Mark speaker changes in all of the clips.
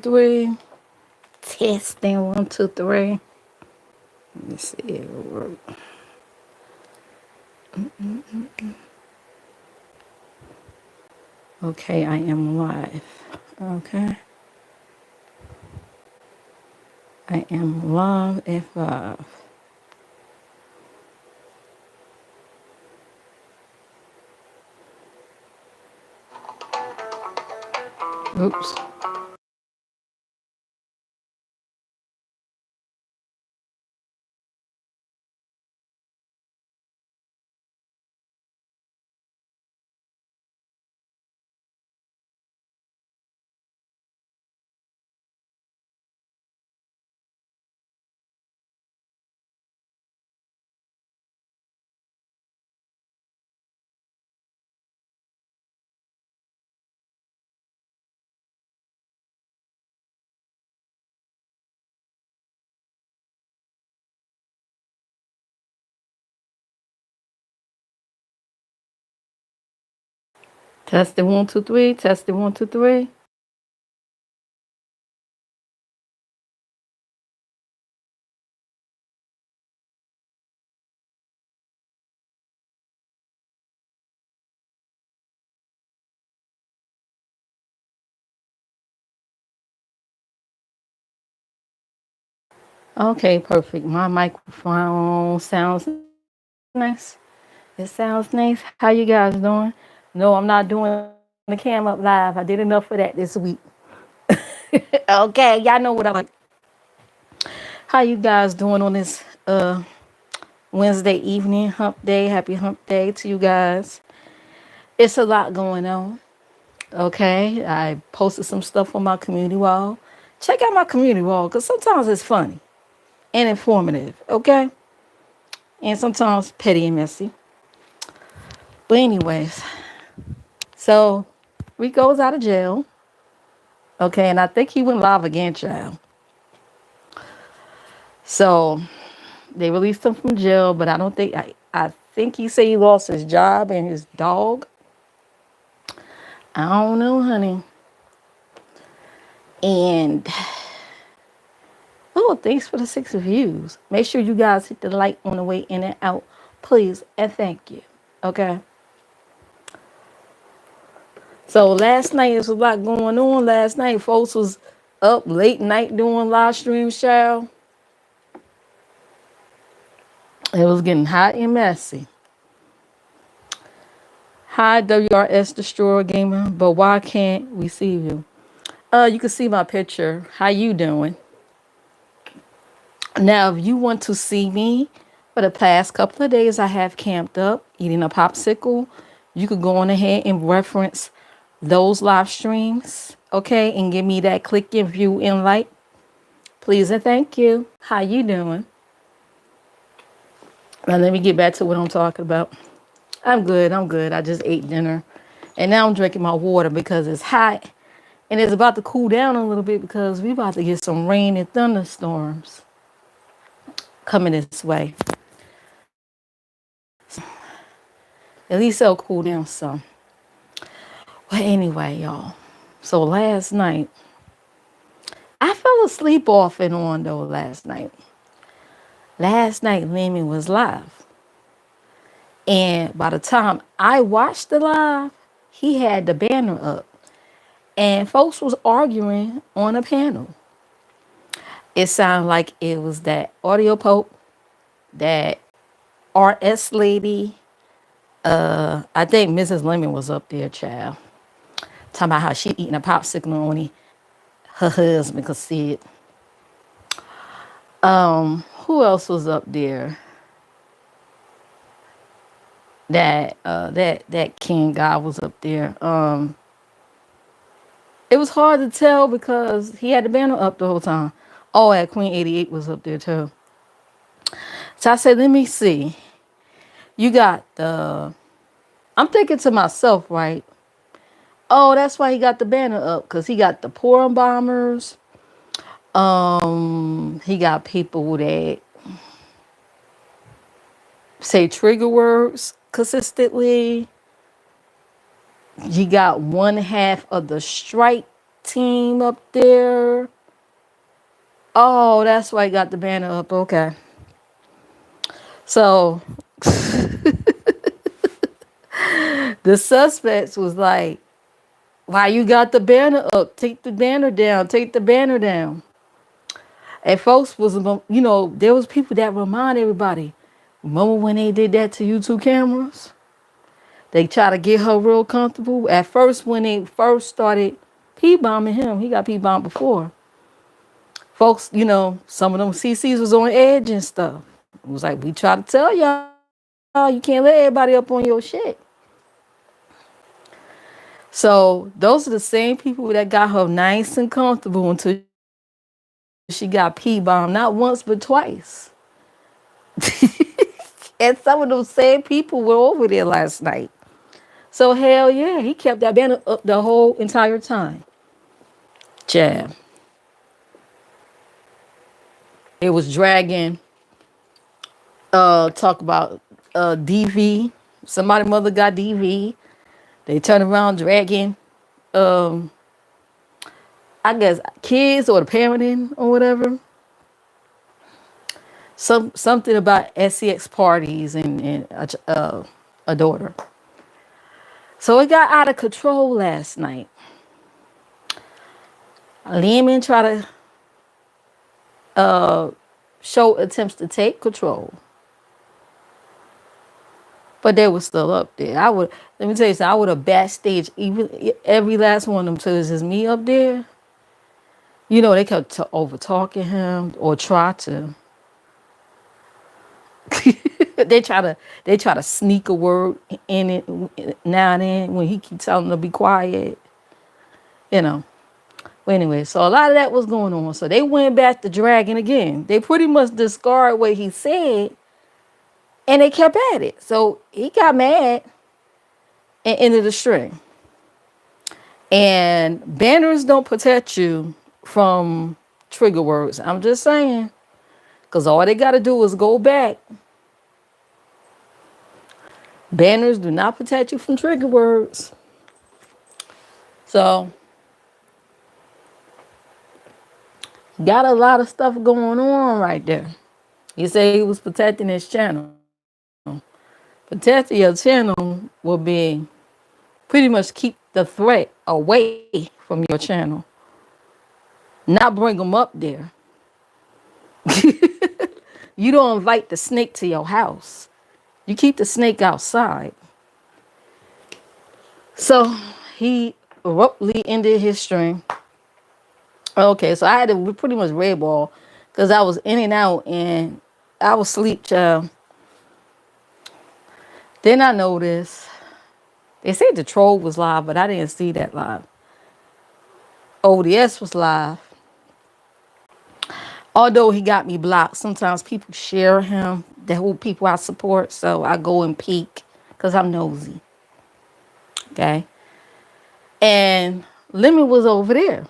Speaker 1: three. Testing 1, 2, 3. Let me see if it work. Okay, I am live. Okay, I am live at 5. Oops. Testing 1, 2, 3. Testing 1, 2, 3. Okay, perfect. My microphone sounds nice. It sounds nice. How you guys doing? No, I'm not doing the cam up live. I did enough for that this week. Okay, y'all know what I like. How you guys doing on this Wednesday evening hump day? Happy hump day to you guys. It's a lot going on. Okay, I posted some stuff on my community wall. Check out my community wall because sometimes it's funny and informative. Okay, and sometimes petty and messy. But anyways, so Rico's out of jail. Okay, and I think he went live again, child. So they released him from jail, but I don't think I think he said he lost his job and his dog. I don't know, honey. And oh, thanks for the 6 views. Make sure you guys hit the like on the way in and out, please, and thank you. Okay. So last night there was a lot going on. Last night, folks was up late night doing live stream show. It was getting hot and messy. Hi, WRS Destroyer Gamer, but why can't we see you? You can see my picture. How you doing? Now, if you want to see me, for the past couple of days, I have camped up eating a popsicle. You could go on ahead and reference those live streams, okay, and give me that click and view and like, please and thank you. How you doing? Now let me get back to what I'm talking about. I'm good. I'm good. I just ate dinner, and now I'm drinking my water because it's hot, and it's about to cool down a little bit because we about to get some rain and thunderstorms coming this way. At least it'll cool down some. But anyway, y'all. So last night, I fell asleep off and on though last night. Last night, Lemmy was live. And by the time I watched the live, he had the banner up. And folks was arguing on a panel. It sounded like it was that audio pope, that RS lady. I think Mrs. Lemon was up there, child. Talking about how she eating a popsicle and only her husband could see it. Who else was up there? That King guy was up there. It was hard to tell because he had the banner up the whole time. Oh, and Queen 88 was up there too. So I said, let me see. You got the. I'm thinking to myself, right? Oh, that's why he got the banner up because he got the porn bombers. He got people that say trigger words consistently. You got one half of the strike team up there. Oh, that's why I got the banner up. Okay. So the suspects was like, why you got the banner up? Take the banner down. Take the banner down. And folks was, there was people that remind everybody. Remember when they did that to YouTube cameras? They try to get her real comfortable. At first, when they first started P-bombing him, he got P-bombed before. Folks, some of them CCs was on edge and stuff. It was like, we try to tell y'all, you can't let everybody up on your shit. So those are the same people that got her nice and comfortable until she got P-bombed, not once, but twice. And some of those same people were over there last night. So hell yeah, he kept that banner up the whole entire time. Jab. It was dragging, talk about DV. Somebody mother got DV. They turn around dragging, um, I guess kids or the parenting or whatever. Something about SEX parties and a daughter. So it got out of control last night. Lehman tried to show attempts to take control, but they were still up there. Let me tell you something. I would have backstage even every last one of them till it's just me up there. They kept over talking him or try to. they try to sneak a word in it now and then when he keeps telling them to be quiet. You know. Well, anyway, so a lot of that was going on. So they went back to dragging again. They pretty much discarded what he said, and they kept at it. So he got mad and ended the string. And banners don't protect you from trigger words. I'm just saying. Because all they got to do is go back. Banners do not protect you from trigger words. So, got a lot of stuff going on right there. He said he was protecting his channel. Protecting your channel will be pretty much keep the threat away from your channel. Not bring them up there. You don't invite the snake to your house. You keep the snake outside. So he abruptly ended his string. Okay, so I had to pretty much red ball because I was in and out and I was asleep, child. Then I noticed they said the troll was live, but I didn't see that live. ODS was live. Although he got me blocked, sometimes people share him, the whole people I support, so I go and peek because I'm nosy. Okay. And Lemon was over there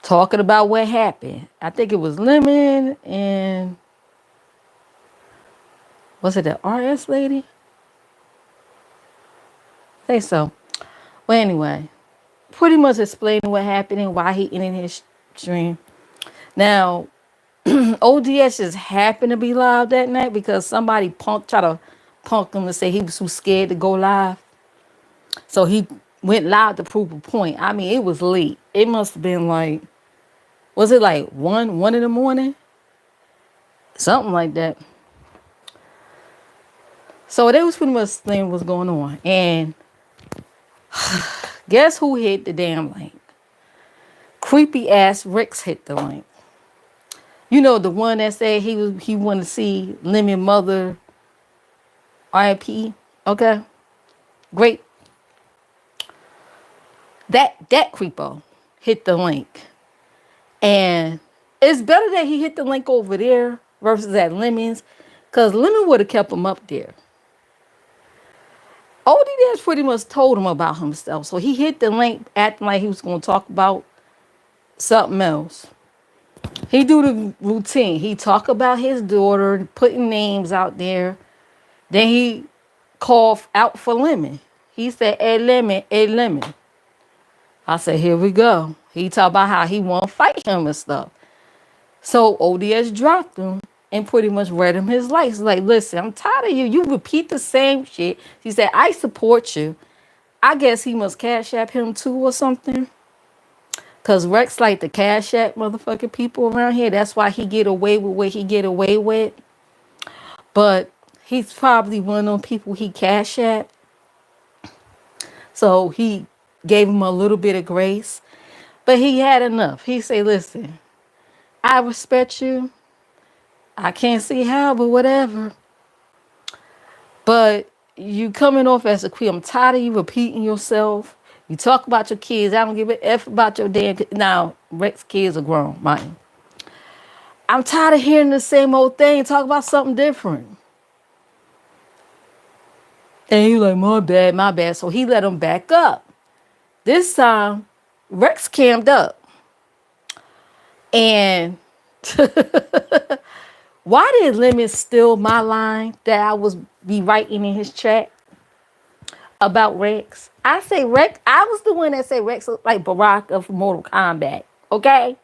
Speaker 1: talking about what happened. I think it was Lemon and was it the RS lady? I think so. Well, anyway, pretty much explaining what happened and why he ended his stream. Now, ODS just happened to be live that night because somebody tried to punk him to say he was too scared to go live. So he went live to prove a point. I mean, it was late. It must have been like, was it like 1 in the morning? Something like that. So that was pretty much the thing was going on. And guess who hit the damn link? Creepy ass Ricks hit the link. The one that said he wanted to see Lemon mother RIP. Okay. Great. That creepo hit the link. And it's better that he hit the link over there versus at Lemon's. Because Lemon would have kept him up there. ODS pretty much told him about himself. So he hit the link acting like he was going to talk about something else. He do the routine. He talk about his daughter, putting names out there. Then he called out for Lemon. He said, hey, Lemon, hey, Lemon. I said, here we go. He talked about how he won't fight him and stuff. So ODS dropped him and pretty much read him his life. Like, listen, I'm tired of you. You repeat the same shit. He said, I support you. I guess he must cash app him too or something. Cause Rex like the cash app motherfucking people around here. That's why he get away with what he get away with. But he's probably one of those people he cash app. So he gave him a little bit of grace. But he had enough. He say, listen, I respect you. I can't see how, but whatever. But you coming off as a queen. I'm tired of you repeating yourself. You talk about your kids. I don't give a F about your damn kids. Now, Rex kids are grown, mind. I'm tired of hearing the same old thing. Talk about something different. And he like, my bad, my bad. So he let him back up. This time, Rex cammed up. And why did Lemon steal my line that I was be writing in his chat about Rex? I say Rex. I was the one that said Rex looked like Barack of Mortal Kombat. Okay?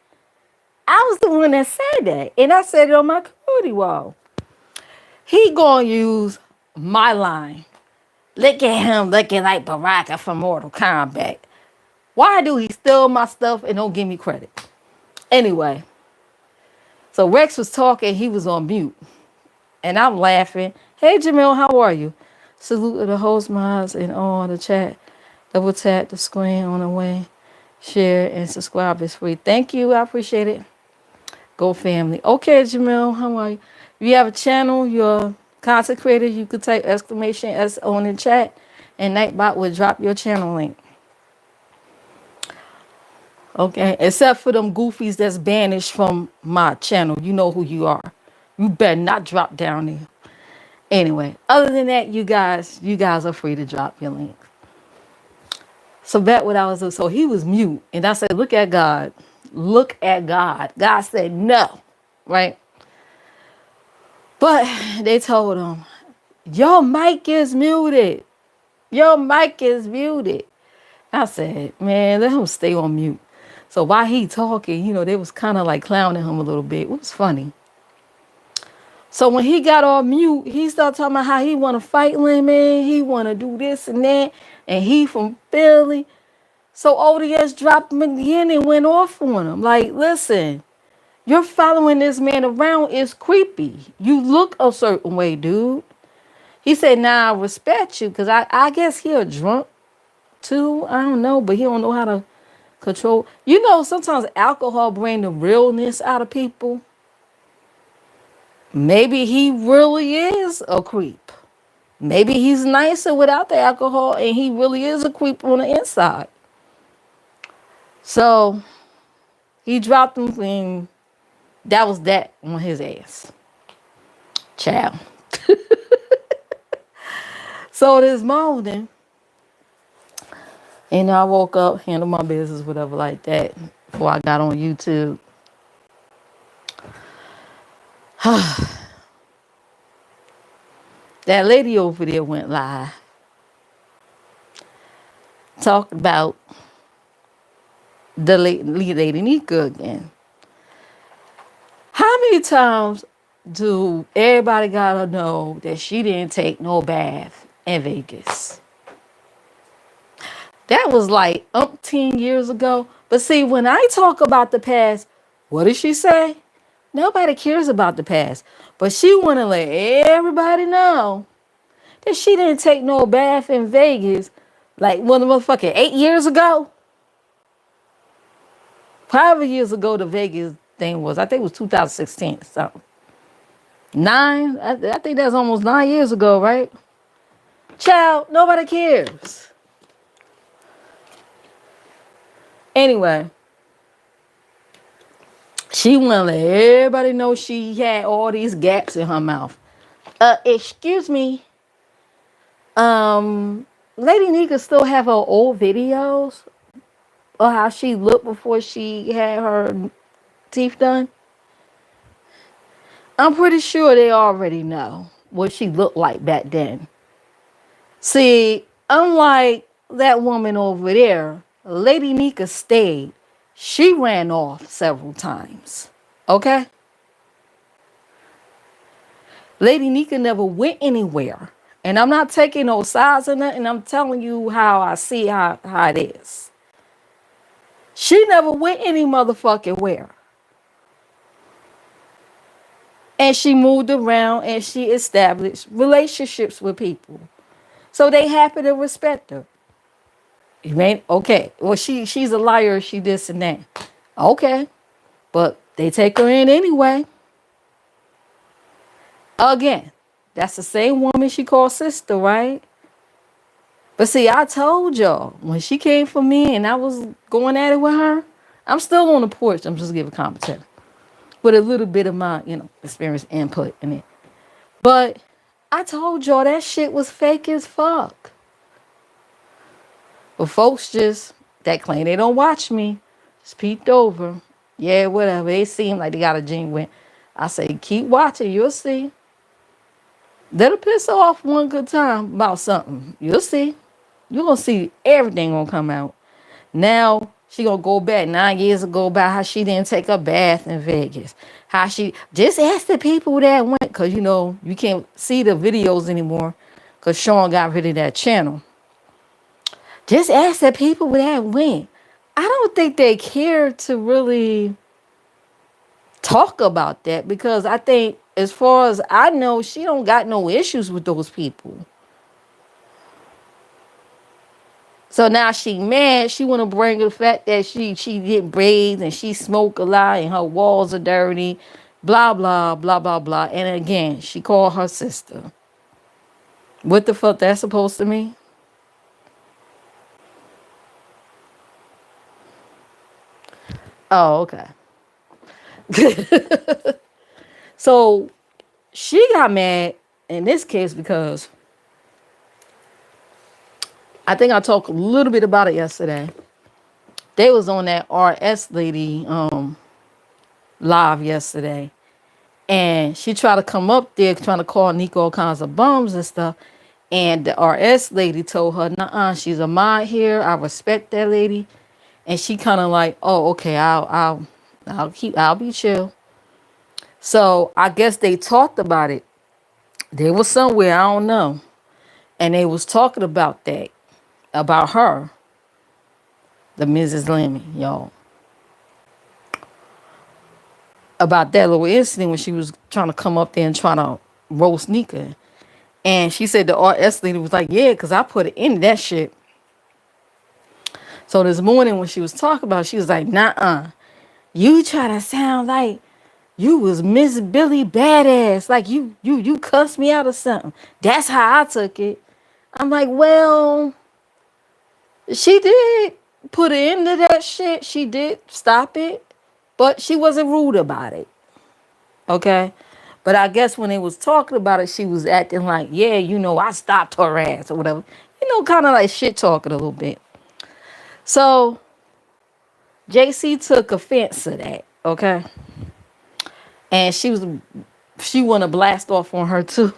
Speaker 1: I was the one that said that. And I said it on my community wall. He gonna use my line. Look at him looking like Baraka from Mortal Kombat. Why do he steal my stuff and don't give me credit? Anyway, so Rex was talking. He was on mute. And I'm laughing. Hey, Jamil, how are you? Salute to the host mods and all the chat. Double tap the screen on the way. Share and subscribe is free. Thank you. I appreciate it. Go family. Okay, Jamil, how are you? If you have a channel, you're a content creator, you could type exclamation S on the chat and Nightbot will drop your channel link. Okay, except for them goofies that's banished from my channel. You know who you are. You better not drop down there. Anyway, other than that, you guys are free to drop your link. So that what I was doing. So he was mute. And I said, look at God. Look at God. God said no. Right? But they told him, your mic is muted. Your mic is muted. I said, man, let him stay on mute. So while he talking, they was kind of like clowning him a little bit. It was funny. So when he got on mute, he started talking about how he want to fight Lemon. He want to do this and that. And he from Philly. So ODS dropped him again and went off on him. Like, listen, you're following this man around is creepy. You look a certain way, dude. He said, nah, I respect you. Because I guess he a drunk too. I don't know. But he don't know how to control. Sometimes alcohol bring the realness out of people. Maybe he really is a creep. Maybe he's nicer without the alcohol and he really is a creep on the inside. So he dropped him and that was that on his ass. Ciao. So this morning, I woke up, handled my business, whatever like that, before I got on YouTube. That lady over there went live. Talked about the lady Nika again. How many times do everybody gotta know that she didn't take no bath in Vegas? That was like umpteen years ago. But see, when I talk about the past, what did she say? Nobody cares about the past. But she want to let everybody know that she didn't take no bath in Vegas like one of motherfucking 8 years ago. 5 years ago, the Vegas thing was, I think it was 2016 or something. 9, I think that's almost 9 years ago, right? Child, nobody cares. Anyway, she want to let everybody know she had all these gaps in her mouth. Excuse me. Lady Nika still have her old videos of how she looked before she had her teeth done. I'm pretty sure they already know what she looked like back then. See, unlike that woman over there, Lady Nika stayed. She ran off several times. Okay? Lady Nika never went anywhere. And I'm not taking no sides or nothing. I'm telling you how I see how it is. She never went any motherfucking where. And she moved around and she established relationships with people. So they happy to respect her. You mean okay. Well, she's a liar, she this and that. Okay. But they take her in anyway. Again, that's the same woman she called sister, right? But see, I told y'all when she came for me and I was going at it with her, I'm still on the porch. I'm just giving commentary with a little bit of my, experience input in it. But I told y'all that shit was fake as fuck. But folks that claim they don't watch me, just peeked over. Yeah, whatever. They seem like they got a genuine. I say, keep watching. You'll see. That'll piss her off one good time about something. You'll see. You're going to see everything going to come out. Now, she going to go back 9 years ago about how she didn't take a bath in Vegas. How she just asked the people that went. Because, you can't see the videos anymore. Because Sean got rid of that channel. Just ask the people that went. I don't think they care to really talk about that. Because I think, as far as I know, she don't got no issues with those people. So now she mad. She want to bring the fact that she get braids and she smoke a lot and her walls are dirty. Blah, blah, blah, blah, blah. And again, she called her sister. What the fuck that's supposed to mean? Oh, okay. So she got mad in this case because I think I talked a little bit about it yesterday. They was on that RS lady live yesterday. And she tried to come up there trying to call Nico all kinds of bums and stuff. And the RS lady told her, "Nuh-uh, she's a mod here. I respect that lady." And she kind of like, "Oh, okay, I'll be chill." So I guess they talked about it. They was somewhere, I don't know. And they was talking about that, about her, the Mrs. Lemmy, y'all. About that little incident when she was trying to come up there and trying to roast Nika. And she said the RS lady was like, "Yeah, because I put it in that shit." So this morning when she was talking about it, she was like, "Nah, you try to sound like you was Miss Billy Badass. Like you cussed me out or something." That's how I took it. I'm like, well, she did put an end to that shit. She did stop it. But she wasn't rude about it. Okay? But I guess when they was talking about it, she was acting like, "Yeah, I stopped her ass," or whatever. Kind of like shit talking a little bit. So JC took offense to that, okay? And she want to blast off on her too.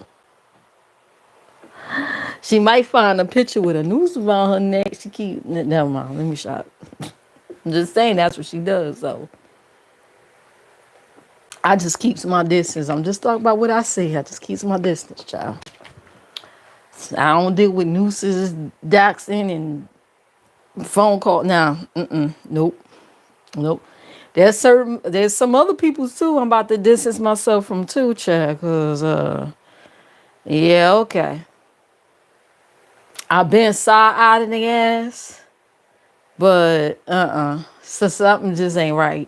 Speaker 1: She might find a picture with a noose around her neck. Never mind, let me shut up. I'm just saying that's what she does, so. I just keeps my distance. I'm just talking about what I see. I just keeps my distance, child. I don't deal with nooses, doxing, and phone call. Nah, nope. There's some other people too. I'm about to distance myself from too, child. Cause yeah, okay. I've been side-eyed in the ass, but so something just ain't right.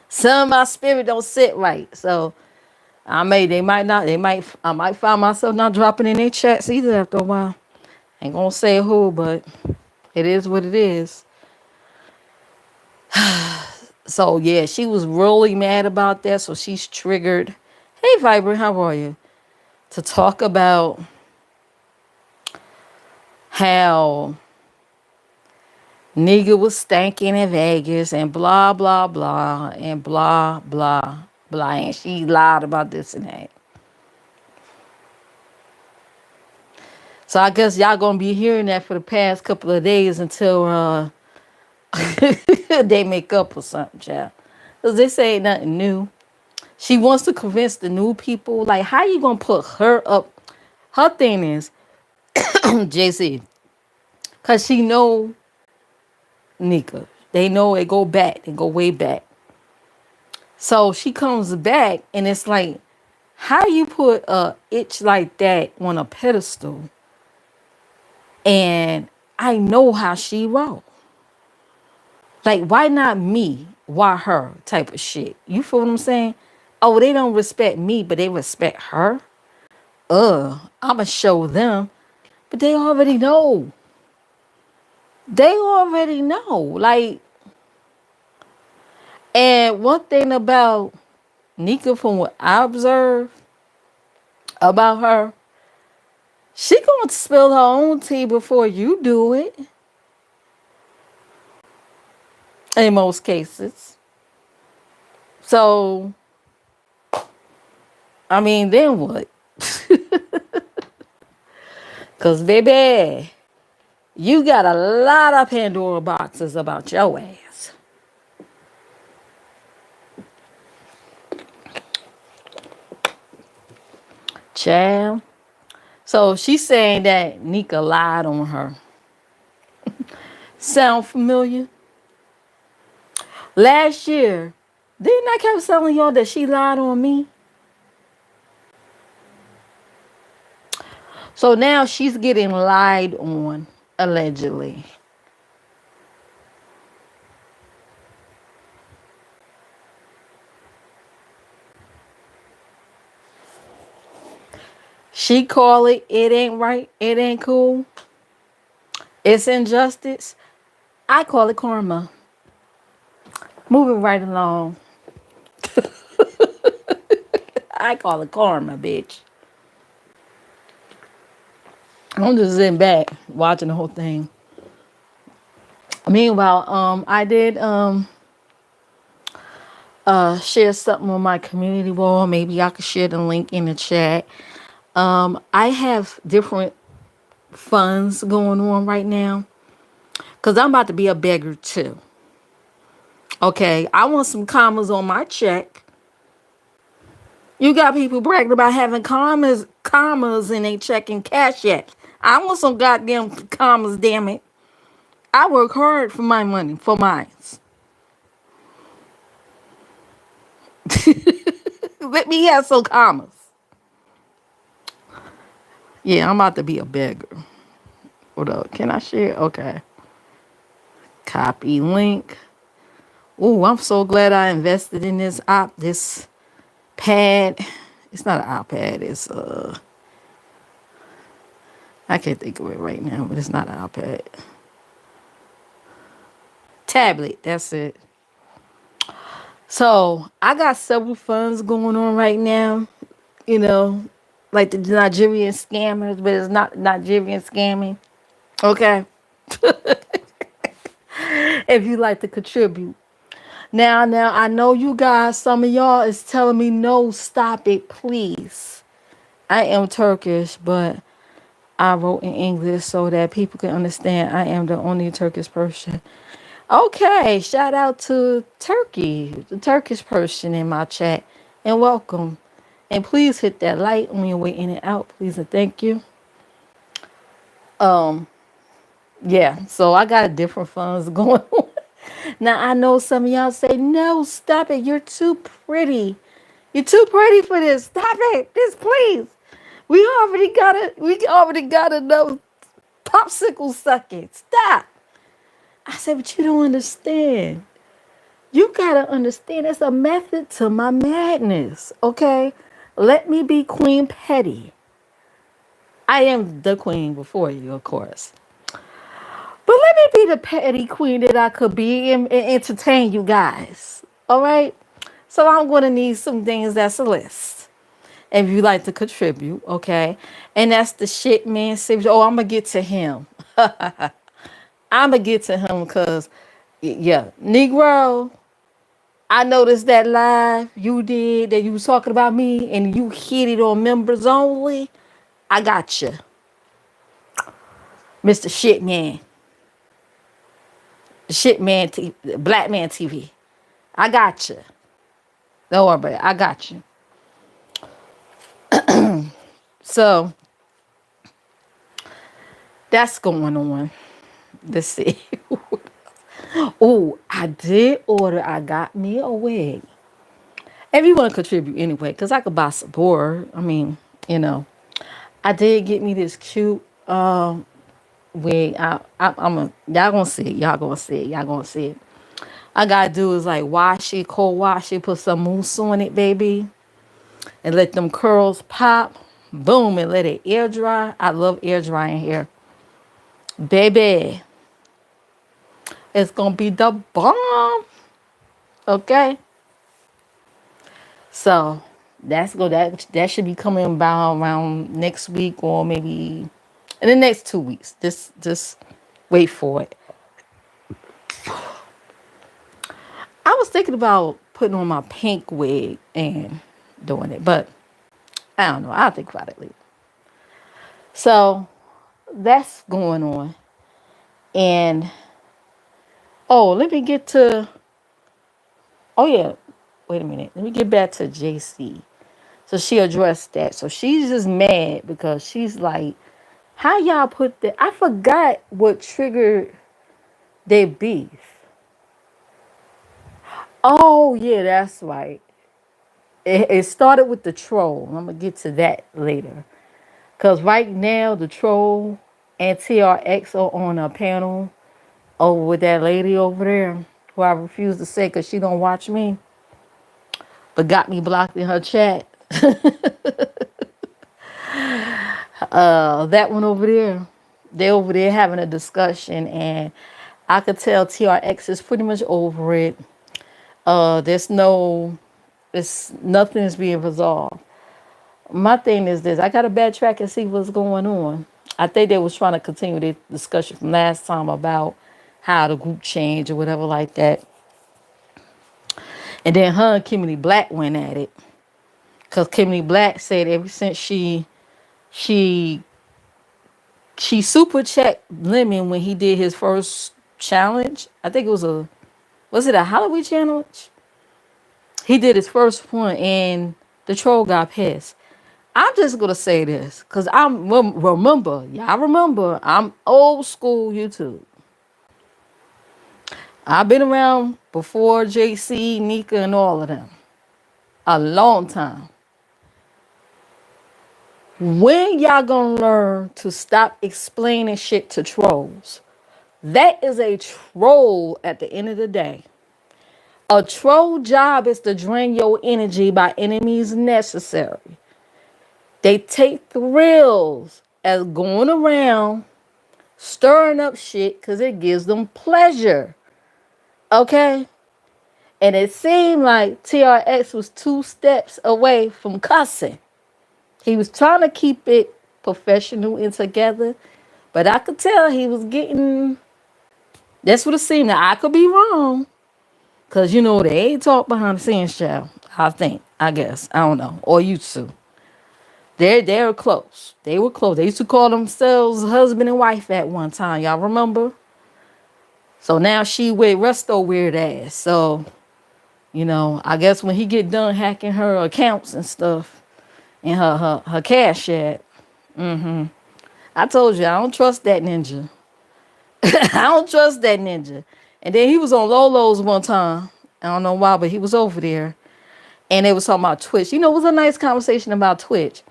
Speaker 1: Some of my spirit don't sit right, so I might find myself not dropping in their chats either after a while. Ain't gonna say who, but it is what it is. So yeah, she was really mad about that. So she's triggered. Hey Vibrant, how are you? To talk about how nigga was stanking in Vegas and blah blah blah and blah blah blah, and she lied about this and that. So I guess y'all gonna be hearing that for the past couple of days until they make up or something, child. Cause this ain't nothing new. She wants to convince the new people. Like, how you gonna put her up? Her thing is JC, cause she know Nika. They know it go back. They go way back. So she comes back, and it's like, how you put a itch like that on a pedestal? And I know how she roll. Like, why not me? Why her? Type of shit. You feel what I'm saying? Oh, they don't respect me, but they respect her. I'ma show them. But they already know. They already know. Like, and one thing about Nika, from what I observe about her, she gonna spill her own tea before you do it. In most cases. So, I mean, then what? Cause baby, you got a lot of Pandora boxes about your ass. Child. So she's saying that Nika lied on her. Sound familiar? Last year, didn't I keep telling y'all that she lied on me? So now she's getting lied on, allegedly. She call it ain't right, it ain't cool, it's injustice. I call it karma. Moving right along. I call it karma, bitch. I'm just sitting back watching the whole thing. Meanwhile, I did share something on my community wall. Maybe I could share the link in the chat. I have different funds going on right now because I'm about to be a beggar too. Okay, I want some commas on my check. You got people bragging about having commas in their check and cash app. I want some goddamn commas, damn it. I work hard for my money, for mine. Let me have some commas. Yeah, I'm about to be a beggar. Hold up. Can I share? Okay. Copy link. Oh, I'm so glad I invested in this pad. It's not an iPad. It's I can't think of it right now, but it's not an iPad. Tablet. That's it. So I got several funds going on right now. You know, like the Nigerian scammers, but it's not Nigerian scamming. Okay. If you like to contribute. Now, I know you guys, some of y'all is telling me, no, stop it, please. I am Turkish, but I wrote in English so that people can understand I am the only Turkish person. Okay, shout out to Turkey, the Turkish person in my chat, and welcome. And please hit that like on your way in and out, please and thank you. Um, yeah, so I got different funds going on. Now I know some of y'all say, no, stop it. You're too pretty. You're too pretty for this. Stop it. This please. We already got enough popsicle sucking. Stop. I said, but you don't understand. You gotta understand it's a method to my madness. Okay? Let me be Queen Petty. I am the queen before you, of course. But let me be the petty queen that I could be and entertain you guys. All right? So I'm going to need some things that's a list. If you like to contribute, okay? And that's the shit man says, oh, I'm going to get to him. I'm going to get to him because, yeah, Negro, I noticed that live you did that you was talking about me and you hit it on members only. I got you. Mr. Shit Man, Shit Man, Black Man TV. I got you. Don't worry about it. I got you. So that's going on. Let's see. Oh, I did order. I got me a wig. If you want to contribute anyway, because I could buy some more. I mean, you know, I did get me this cute wig. I'm a y'all gonna see it. Y'all gonna see it. Y'all gonna see it. I gotta do is like wash it, cold wash it, put some mousse on it, baby, and let them curls pop. Boom, and let it air dry. I love air drying hair, baby. It's gonna be the bomb. Okay, so that's go. That should be coming about around next week or maybe in the next 2 weeks. Just wait for it. I was thinking about putting on my pink wig and doing it, but I don't know. I'll think about it later. So that's going on. And oh, let me get to oh yeah. Wait a minute. Let me get back to JC. So she addressed that. So she's just mad because she's like, how y'all put that? I forgot what triggered their beef. Oh yeah, that's right. It started with the troll. I'm gonna get to that later. Cause right now the troll and TRX are on a panel over with that lady over there who I refuse to say because she don't watch me, but got me blocked in her chat. That one over there, they over there having a discussion, and I could tell TRX is pretty much over it. There's no, it's nothing is being resolved. My thing is this: I got to backtrack and see what's going on. I think they was trying to continue the discussion from last time about how the group changed or whatever like that. And then her and Kimberly Black went at it. Cause Kimberly Black said ever since she she super checked Lemon when he did his first challenge. I think it was it a Halloween challenge? He did his first one and the troll got pissed. I'm just gonna say this because remember, y'all remember, I'm old school YouTube. I've been around before JC, Nika, and all of them. A long time. When y'all gonna learn to stop explaining shit to trolls? That is a troll at the end of the day. A troll job is to drain your energy by any means necessary. They take thrills as going around stirring up shit because it gives them pleasure. Okay? And it seemed like TRX was 2 steps away from cussing. He was trying to keep it professional and together, but I could tell he was getting. That's what it seemed. Now I could be wrong, cause you know they ain't talk behind the scenes, child. I think, I guess, I don't know, or you two. They were close. They were close. They used to call themselves husband and wife at one time. Y'all remember? So now she with Resto weird ass. So I guess when he get done hacking her accounts and stuff and her cash app. I told you I don't trust that ninja. I don't trust that ninja. And then he was on Lolo's one time. I don't know why, but he was over there. And they was talking about Twitch. It was a nice conversation about Twitch.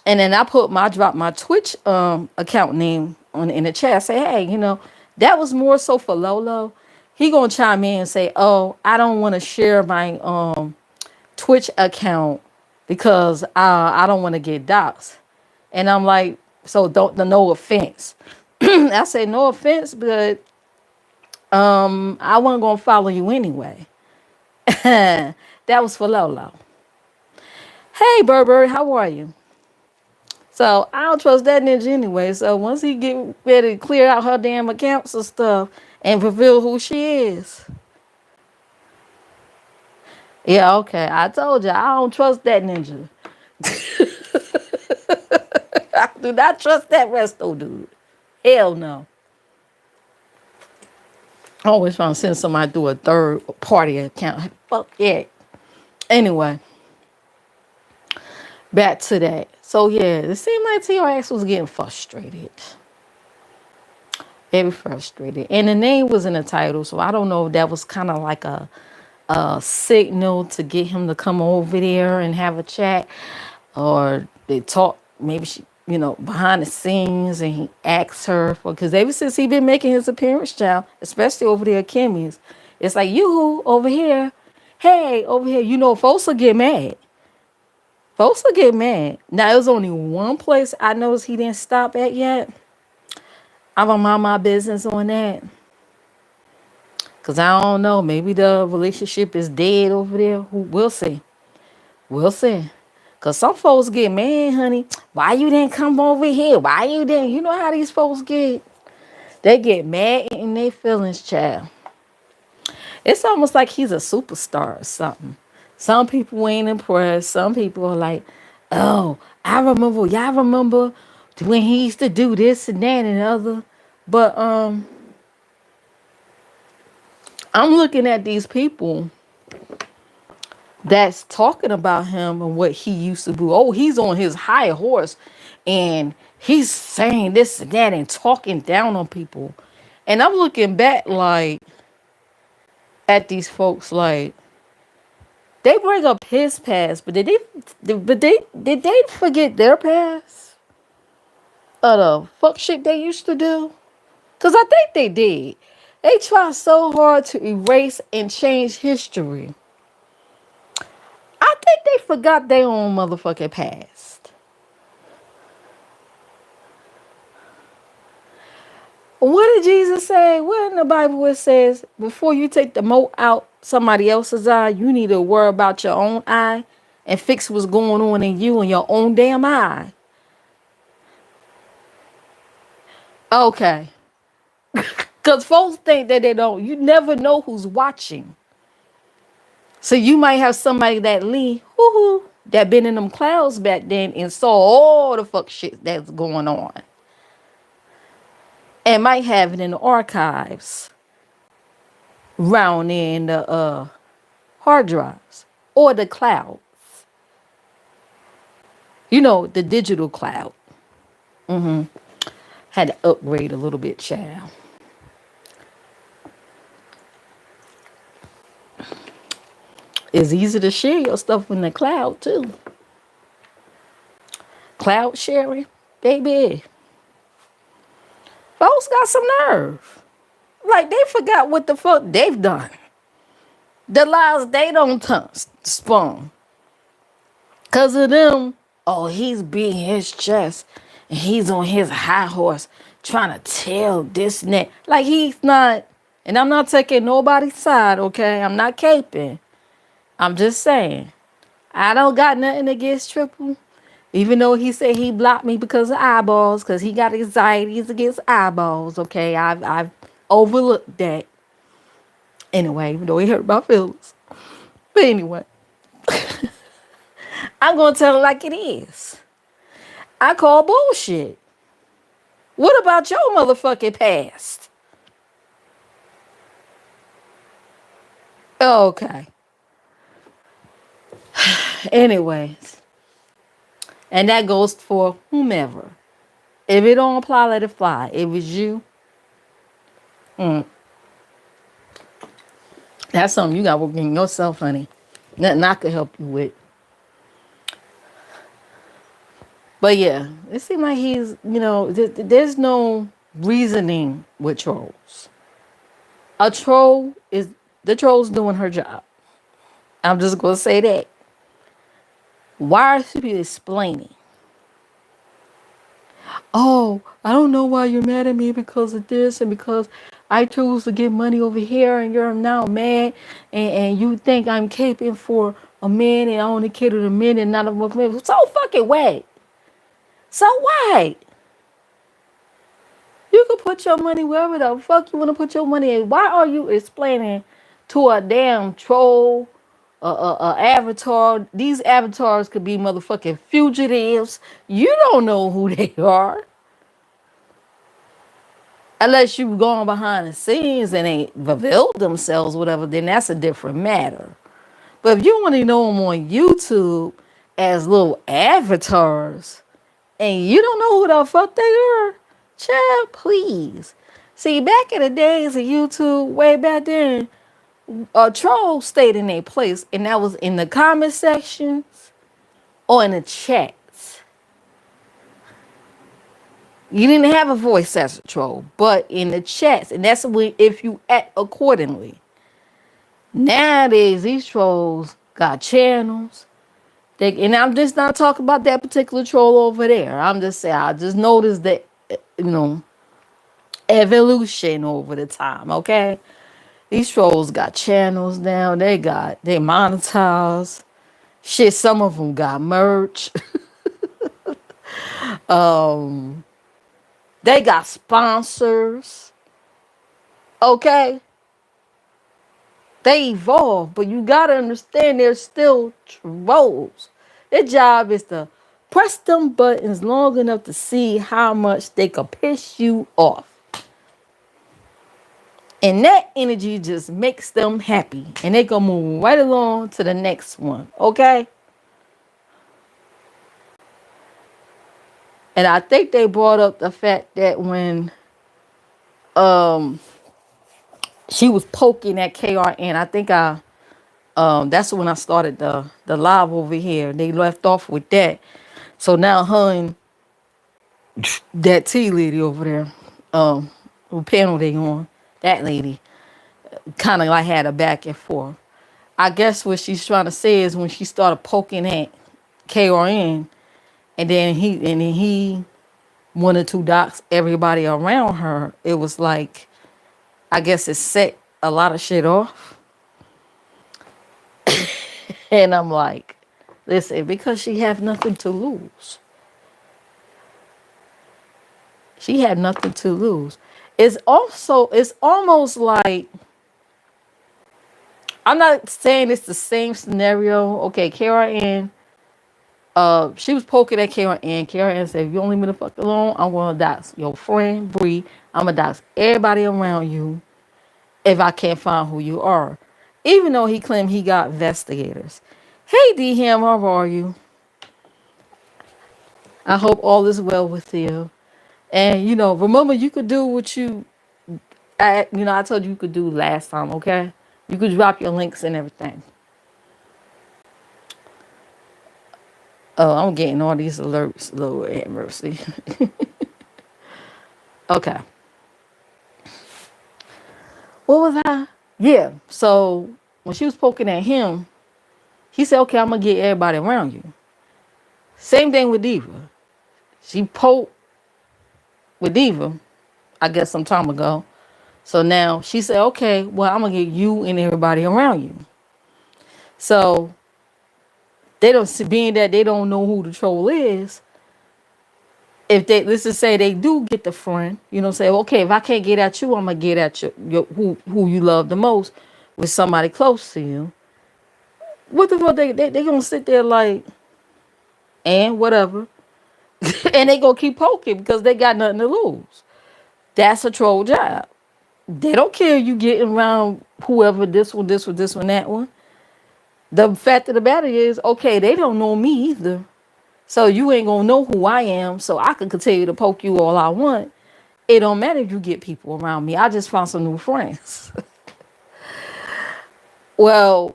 Speaker 1: And then I dropped my Twitch account name in the chat. I say, hey, that was more so for Lolo. He gonna chime in and say, oh, I don't want to share my Twitch account because I don't want to get doxxed. And I'm like, so don't, no offense. I say no offense, but I wasn't gonna follow you anyway. That was for Lolo. Hey Burberry, how are you? So I don't trust that ninja anyway. So once he get ready to clear out her damn accounts and stuff and reveal who she is. Yeah, okay. I told you I don't trust that ninja. I do not trust that resto dude. Hell no. I always trying to send somebody through a third party account. Fuck yeah. Anyway, back to that. So yeah, it seemed like TRX was getting frustrated. Very frustrated. And the name was in the title, so I don't know if that was kind of like a signal to get him to come over there and have a chat. Or they talk, maybe she, behind the scenes, and he asked her for, because ever since he been making his appearance, child, especially over there at Kimmy's, it's like, you over here, hey, over here, folks will get mad. Folks will get mad. Now, there's only one place I noticed he didn't stop at yet. I'm gonna mind my business on that. Because I don't know, maybe the relationship is dead over there. We'll see. We'll see. Cause some folks get mad, honey. Why you didn't come over here? Why you didn't? You know how these folks get? They get mad in their feelings, child. It's almost like he's a superstar or something. Some people ain't impressed. Some people are like, oh, y'all remember when he used to do this and that and the other. But I'm looking at these people that's talking about him and what he used to do. Oh, he's on his high horse and he's saying this and that and talking down on people. And I'm looking back like at these folks like they bring up his past, but did they forget their past? Of the fuck shit they used to do? Cause I think they did. They try so hard to erase and change history. I think they forgot their own motherfucking past. What did Jesus say? Where in the Bible it says, before you take the mote out somebody else's eye, you need to worry about your own eye and fix what's going on in you and your own damn eye. Okay. Because folks think that they don't. You never know who's watching. So you might have somebody that that been in them clouds back then and saw all the fuck shit that's going on. And might have it in the archives round in the hard drives or the cloud. The digital cloud. Had to upgrade a little bit, child. It's easy to share your stuff in the cloud too. Cloud sharing, baby. Folks got some nerve. Like they forgot what the fuck they've done. The lies they don't spun. Cause of them, oh, he's beating his chest and he's on his high horse trying to tell this and that. Like he's not, and I'm not taking nobody's side, okay? I'm not caping. I'm just saying. I don't got nothing against Triple. Even though he said he blocked me because of eyeballs, because he got anxieties against eyeballs, okay? I've overlooked that. Anyway, even though he hurt my feelings. But anyway. I'm going to tell it like it is. I call bullshit. What about your motherfucking past? Okay. Anyways. And that goes for whomever. If it don't apply, let it fly. If it's you, that's something you got working yourself, honey. Nothing I could help you with. But yeah, it seems like he's, there's no reasoning with trolls. The troll's doing her job. I'm just going to say that. Why are people explaining? Oh, I don't know why you're mad at me because of this and because I chose to get money over here and you're now mad and you think I'm caping for a man and I only cater to men and not a woman. So fucking what? So what? You can put your money wherever the fuck you want to put your money in. Why are you explaining to a damn troll, avatar? These avatars could be motherfucking fugitives. You don't know who they are. Unless you've gone behind the scenes and they revealed themselves, whatever, then that's a different matter. But if you only know them on YouTube as little avatars and you don't know who the fuck they are, child, please. See, back in the days of YouTube, way back then, trolls stayed in their place, and that was in the comment sections or in the chats. You didn't have a voice as a troll, but in the chats, and that's when if you act accordingly. Nowadays, these trolls got channels. And I'm just not talking about that particular troll over there. I'm just saying, I just noticed that, you know, evolution over the time, okay? These trolls got channels now. They monetize. Shit, some of them got merch. They got sponsors, okay? They evolve, but you gotta understand they're still trolls. Their job is to press them buttons long enough to see how much they can piss you off. And that energy just makes them happy. And they gonna move right along to the next one. Okay? And I think they brought up the fact that when um she was poking at KRN, I think that's when I started the live over here. They left off with that. So now her and that T lady over there, who panel they on, that lady, kind of like had a back and forth. I guess what she's trying to say is when she started poking at KRN, and then he wanted to dox everybody around her. It was like, I guess it set a lot of shit off. And I'm like, listen, because she had nothing to lose. She had nothing to lose. It's almost like, I'm not saying it's the same scenario. Okay, KRN, she was poking at KRN. KRN said, if you don't leave me the fuck alone, I'm gonna dox your friend Bree. I'm gonna dox everybody around you if I can't find who you are. Even though he claimed he got investigators. Hey D Ham, how are you? I hope all is well with you. And remember you could do what I told you could do last time, okay? You could drop your links and everything. Oh, I'm getting all these alerts, Lord have mercy. Okay. What was I? Yeah. So when she was poking at him, he said, okay, I'm gonna get everybody around you. Same thing with Diva. She poked with Diva, I guess some time ago. So now she said, okay, well, I'm gonna get you and everybody around you. So they don't see, being that they don't know who the troll is. If they, let's just say they do get the friend, say, okay, if I can't get at you, I'm gonna get at who you love the most with somebody close to you. What the fuck they gonna sit there like, and whatever, and they gonna keep poking because they got nothing to lose. That's a troll job. They don't care you getting around whoever, this one, that one. The fact of the matter is, okay, they don't know me either. So you ain't gonna know who I am. So I can continue to poke you all I want. It don't matter if you get people around me. I just found some new friends. Well,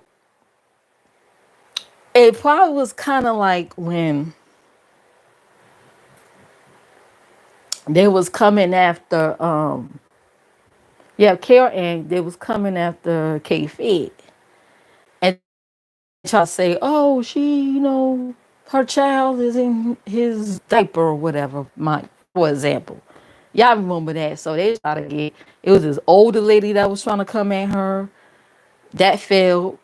Speaker 1: it probably was kind of like when they was coming after, KRN, they was coming after K-Fed. And try to say, oh, her child is in his diaper or whatever, for example. Y'all remember that. So they try to it was this older lady that was trying to come at her. That failed.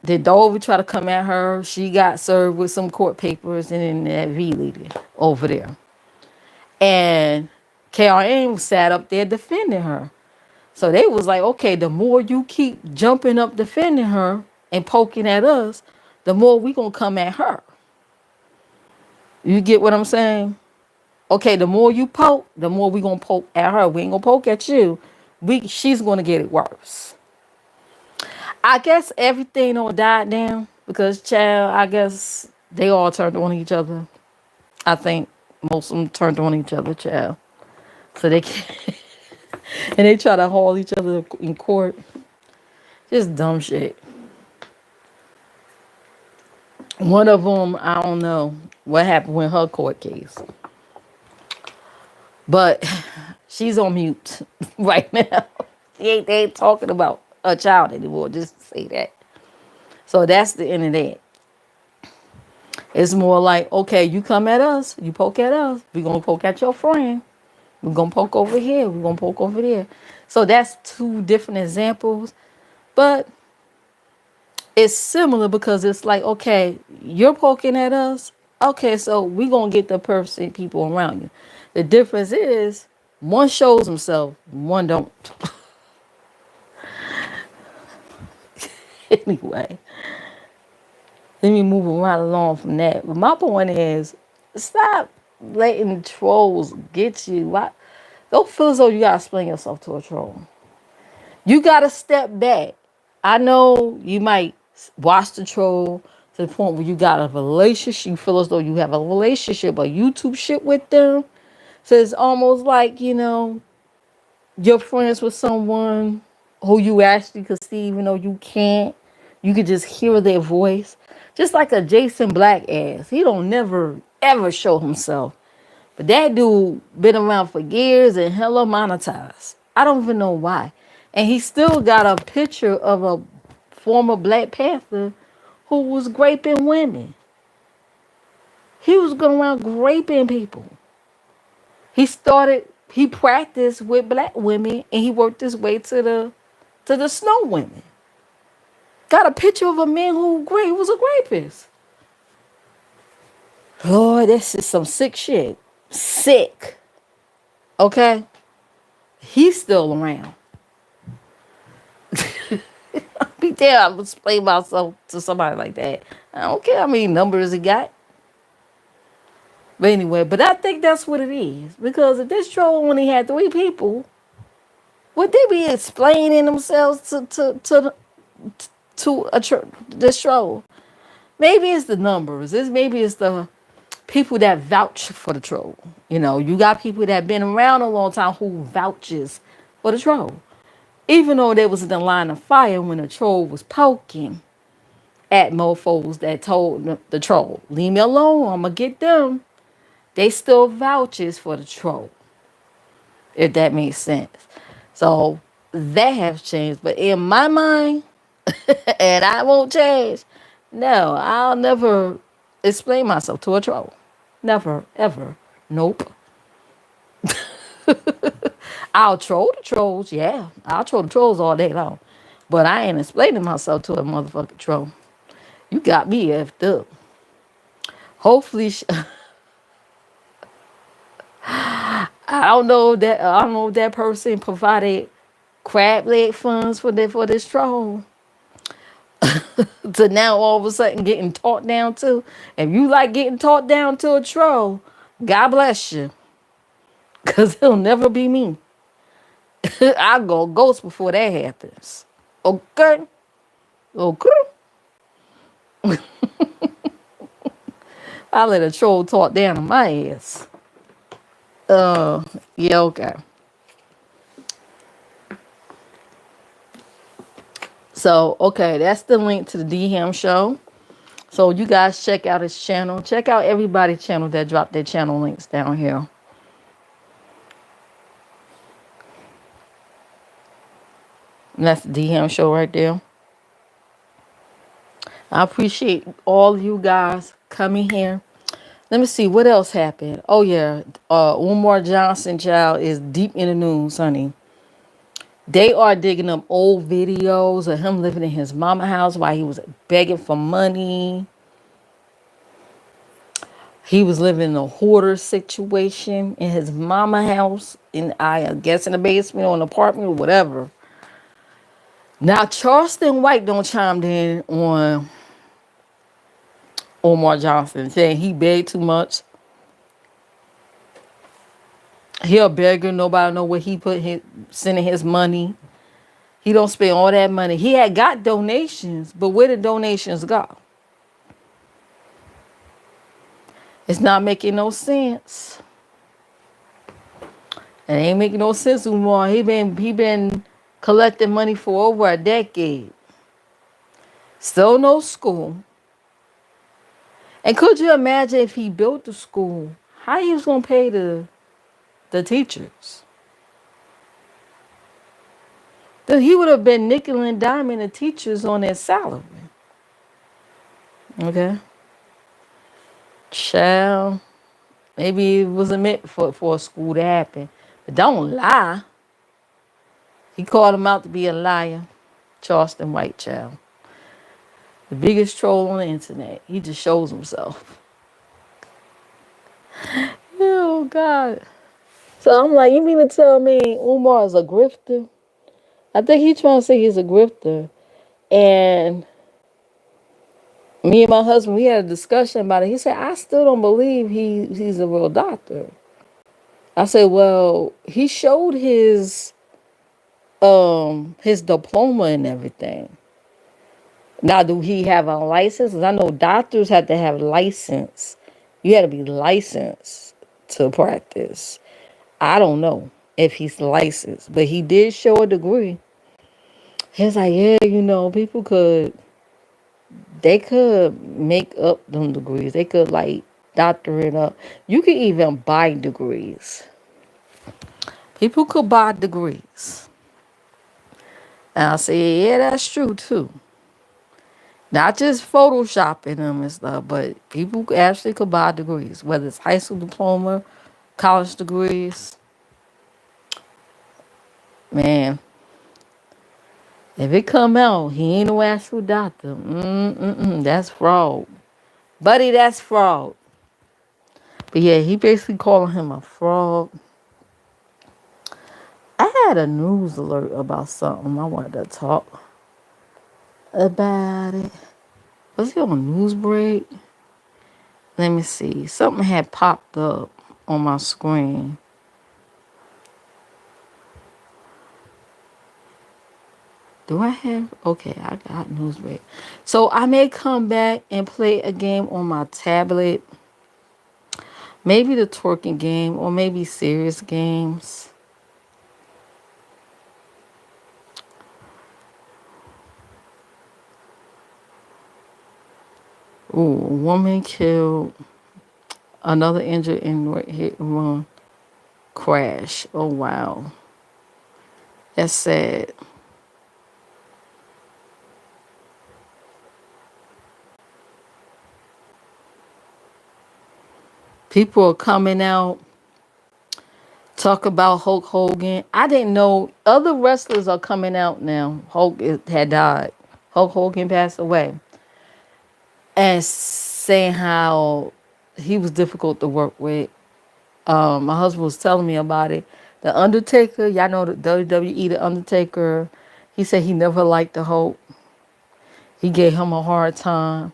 Speaker 1: The Dover tried to come at her. She got served with some court papers, and then that V lady over there. And KRN sat up there defending her. So they was like, okay, the more you keep jumping up defending her and poking at us, the more we gonna come at her. You get what I'm saying? Okay, the more you poke, the more we gonna poke at her. We ain't gonna poke at you. She's gonna get it worse. I guess everything don't die down because child, I guess they all turned on each other. I think most of them turned on each other, child. So they can and they try to haul each other in court. Just dumb shit. One of them, I don't know what happened with her court case, but she's on mute right now. They ain't talking about a child anymore. Just to say that. So that's the end of that. It's more like, okay, you come at us, you poke at us, we gonna poke at your friend. We're gonna poke over here, we're gonna poke over there. So that's two different examples. But it's similar because it's like, okay, you're poking at us. Okay, so we gonna get the person people around you. The difference is one shows himself, one don't. Anyway, let me move right along from that. But my point is, stop letting trolls get you. Why? Don't feel as though you gotta explain yourself to a troll. You gotta step back. I know you might watch the troll to the point where you got a relationship. You feel as though you have a relationship, a YouTube shit with them. So it's almost like, you're friends with someone who you actually could see, even though you can't. You could just hear their voice. Just like a Jason Black ass. He don't never, ever show himself. But that dude been around for years and hella monetized. I don't even know why. And he still got a picture of a former Black Panther who was raping women. He was going around raping people. He practiced with black women and he worked his way to the snow women. Got a picture of a man who was a rapist. Lord, this is some sick shit. Sick. Okay? He's still around. Be damn, I'm explain myself to somebody like that. I don't care how many numbers he got. But anyway, but I think that's what it is. Because if this troll only had 3 people, would they be explaining themselves to this troll? Maybe it's the numbers. Maybe it's the people that vouch for the troll. You got people that been around a long time who vouches for the troll. Even though they was in the line of fire when the troll was poking at mofos that told the troll, leave me alone, I'm going to get them. They still vouches for the troll, if that makes sense. So that has changed. But in my mind, and I won't change, no, I'll never explain myself to a troll. Never, ever. Nope. I'll troll the trolls, yeah. I'll troll the trolls all day long. But I ain't explaining myself to a motherfucking troll. You got me effed up. Hopefully, I don't know if that person provided crab leg funds for this troll. To now all of a sudden getting taught down to. If you like getting taught down to a troll, God bless you. Cause he'll never be me. I'll go ghost before that happens. Okay? Okay. I let a troll talk down on my ass. Yeah, okay. So, okay, that's the link to the D Ham show. So you guys check out his channel. Check out everybody's channel that dropped their channel links down here. And that's the D Ham show right there. I appreciate all you guys coming here. Let me see what else happened. Oh yeah, Umar Johnson child is deep in the news, honey. They are digging up old videos of him living in his mama house while he was begging for money. He was living in a hoarder situation in his mama house, I guess in the basement or an apartment or whatever. Now Charleston White don't chimed in on Omar Johnson saying he begged too much. He a beggar. Nobody know where he sending his money. He don't spend all that money. He had got donations, but where the donations go? It's not making no sense. It ain't making no sense anymore. He been collecting money for over a decade. Still no school. And could you imagine if he built the school? How he was gonna pay the teachers? Then he would have been nickel and diming the teachers on their salary. Okay, child. Maybe it wasn't meant for a school to happen. But don't lie. He called him out to be a liar. Charleston White, child. The biggest troll on the internet. He just shows himself. Oh God. So I'm like, you mean to tell me Umar is a grifter? I think he's trying to say he's a grifter. And me and my husband, we had a discussion about it. He said, I still don't believe he's a real doctor. I said, well, he showed his diploma and everything. Now, do he have a license? 'Cause I know doctors have to have license. You had to be licensed to practice. I don't know if he's licensed, but he did show a degree. He's like, yeah, they could make up them degrees. They could like doctor it up. You could even buy degrees. People could buy degrees. And I say, yeah, that's true too. Not just photoshopping them and stuff, but people actually could buy degrees, whether it's high school diploma, college degrees. Man, if it come out, he ain't no actual doctor. That's fraud. Buddy, that's fraud. But yeah, he basically calling him a fraud. I had a news alert about something. I wanted to talk about it. Was he on news break? Let me see. Something had popped up on my screen. Do I have? Okay, I got news break. So I may come back and play a game on my tablet. Maybe the twerking game or maybe serious games. Ooh, a woman killed, another injured in hit and run crash. Oh wow. That's sad. People are coming out, talk about Hulk Hogan. I didn't know other wrestlers are coming out now. Had died. Hulk Hogan passed away. And saying how he was difficult to work with. My husband was telling me about it. The Undertaker, y'all know the WWE, the Undertaker. He said he never liked the Hulk. He gave him a hard time.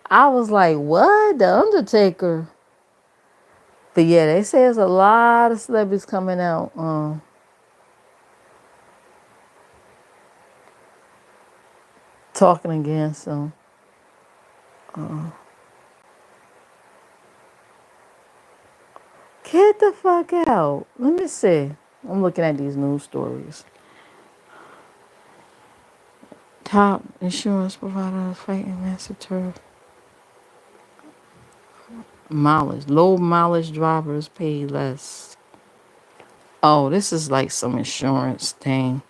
Speaker 1: I was like, what? The Undertaker? But yeah, they say there's a lot of celebrities coming out talking against him. Get the fuck out. Let me see. I'm looking at these news stories. Top insurance provider fighting massive turf. Mileage. Low mileage drivers pay less. Oh, this is like some insurance thing.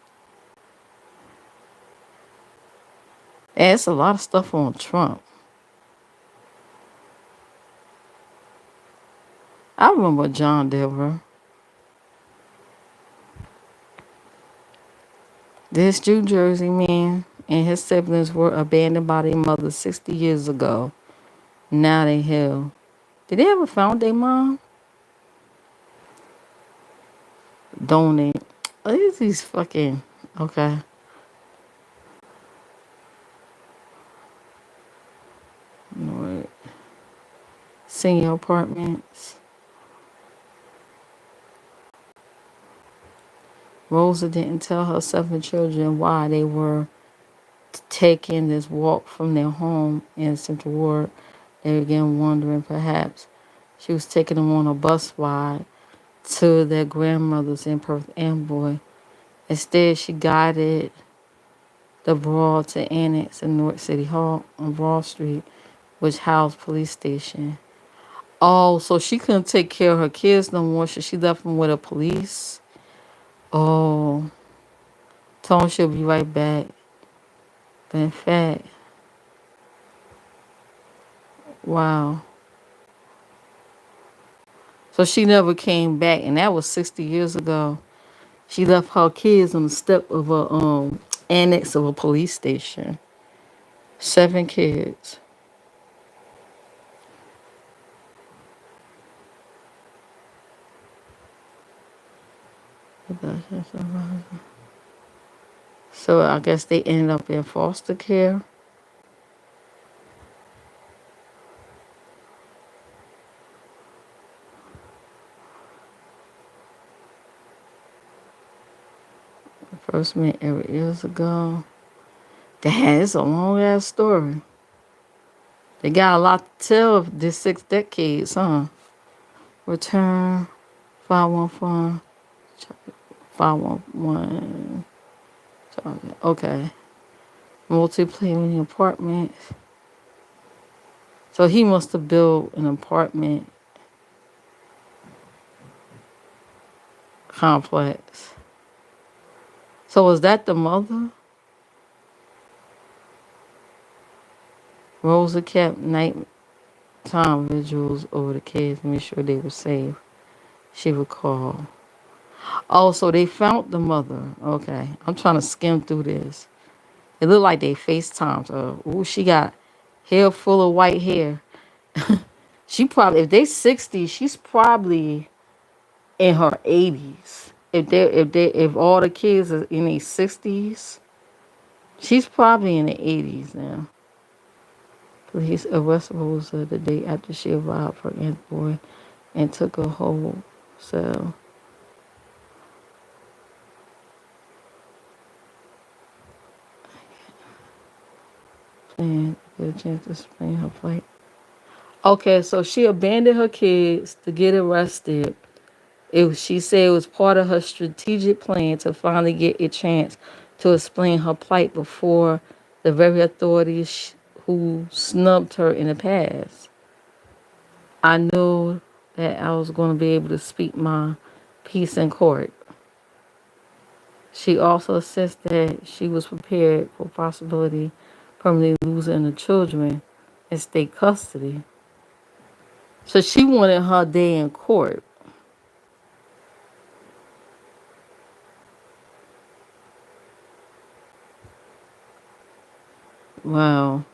Speaker 1: And it's a lot of stuff on Trump. I remember John Denver. This New Jersey man and his siblings were abandoned by their mother 60 years ago. Now they hell. Did they ever found their mom? Donate. These fucking okay. Lord. Senior apartments. Rosa didn't tell her 7 children why they were taking this walk from their home in Central Ward. They began wondering perhaps she was taking them on a bus ride to their grandmother's in Perth Amboy. Instead, she guided the Broad to annex in North City Hall on Broad Street, which housed police station. Oh, so she couldn't take care of her kids no more, so she left them with the police. Oh, told her she'll be right back. But in fact, wow. So she never came back, and that was 60 years ago. She left her kids on the step of a annex of a police station. 7 kids. So I guess they ended up in foster care. First met 8 years ago. Damn, it's a long ass story. They got a lot to tell this 6 decades, huh? Return 514 511. Okay. Multi-family apartments. So he must have built an apartment complex. So was that the mother? Rosa kept nighttime vigils over the kids to make sure they were safe. She recalled. Oh, so they found the mother. Okay. I'm trying to skim through this. It looked like they FaceTimed her. Ooh, she got hair full of white hair. She probably, if they 60, she's probably in her 80s. If all the kids are in their 60s, she's probably in the 80s now. Police arrested Rosa the day after she arrived for Antboy and took a whole cell. And get a chance to explain her plight. Okay, so she abandoned her kids to get arrested. She said it was part of her strategic plan to finally get a chance to explain her plight before the very authorities who snubbed her in the past. I knew that I was going to be able to speak my piece in court. She also says that she was prepared for possibility permanently losing the children in state custody. So she wanted her day in court. Wow.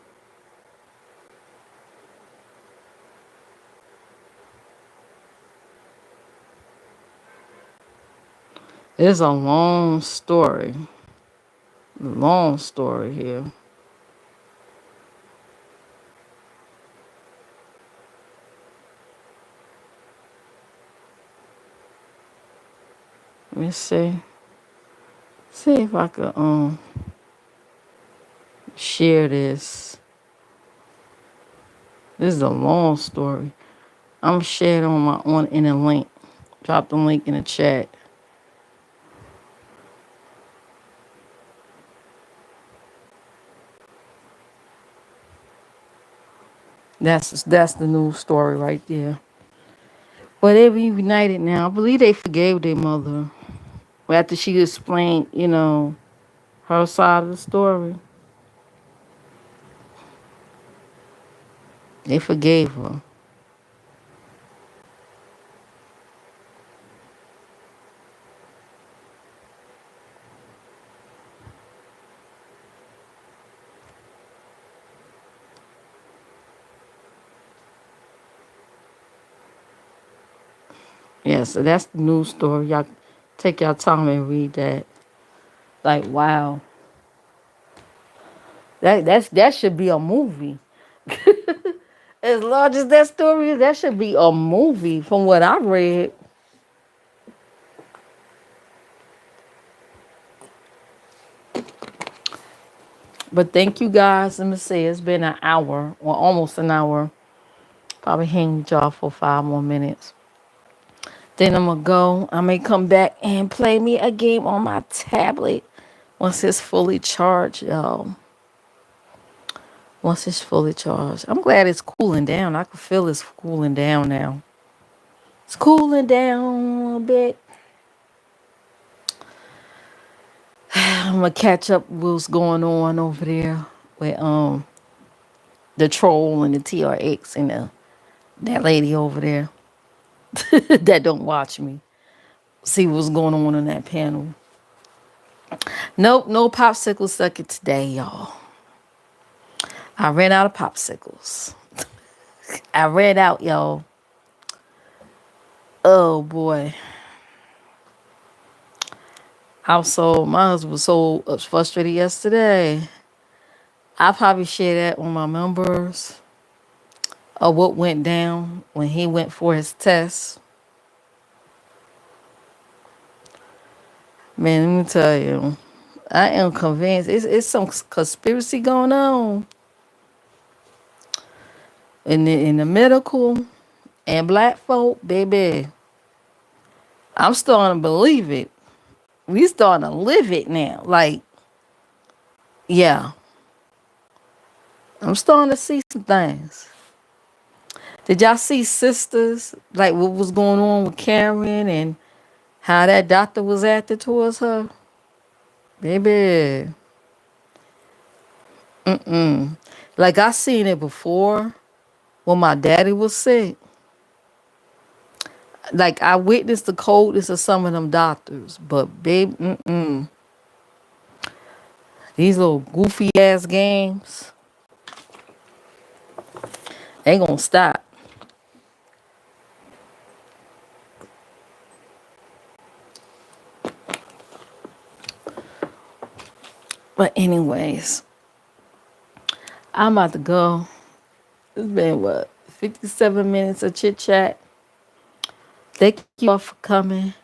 Speaker 1: It's a long story. Long story here. Let me see. See if I could share this. This is a long story. I'm sharing on my on in a link. Drop the link in the chat. That's the news story right there. Well, they reunited now. I believe they forgave their mother. After she explained, her side of the story. They forgave her. Yeah, so that's the news story. Y'all take your time and read that. Like, wow. That should be a movie. As large as that story is, that should be a movie from what I read. But thank you guys. Let me say it's been an hour or almost an hour. Probably hang with y'all for 5 more minutes. Then I'm gonna go. I may come back and play me a game on my tablet once it's fully charged, y'all. Once it's fully charged. I'm glad it's cooling down. I can feel it's cooling down now. It's cooling down a little bit. I'm gonna catch up with what's going on over there with the troll and the TRX and that lady over there that don't watch me. See what's going on in that panel. Nope, no popsicle sucker today, y'all. I ran out of popsicles. I ran out, y'all. Oh boy. Also, my husband was so frustrated yesterday. I probably share that on my members of what went down when he went for his test. Man, let me tell you, I am convinced it's some conspiracy going on in the medical and black folk, baby. I'm starting to believe it. We starting to live it now. Like, yeah, I'm starting to see some things. Did y'all see sisters? Like what was going on with Karen and how that doctor was acting towards her? Baby. Like I seen it before when my daddy was sick. Like I witnessed the coldness of some of them doctors. But babe, these little goofy ass games ain't gonna stop. But anyways, I'm about to go. It's been what, 57 minutes of chit chat. Thank you all for coming.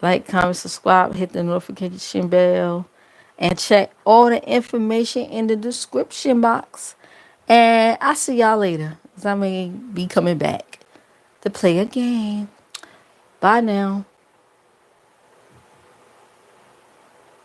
Speaker 1: Like, comment, subscribe, hit the notification bell, and check all the information in the description box. And I'll see y'all later, because I may be coming back to play a game. Bye now.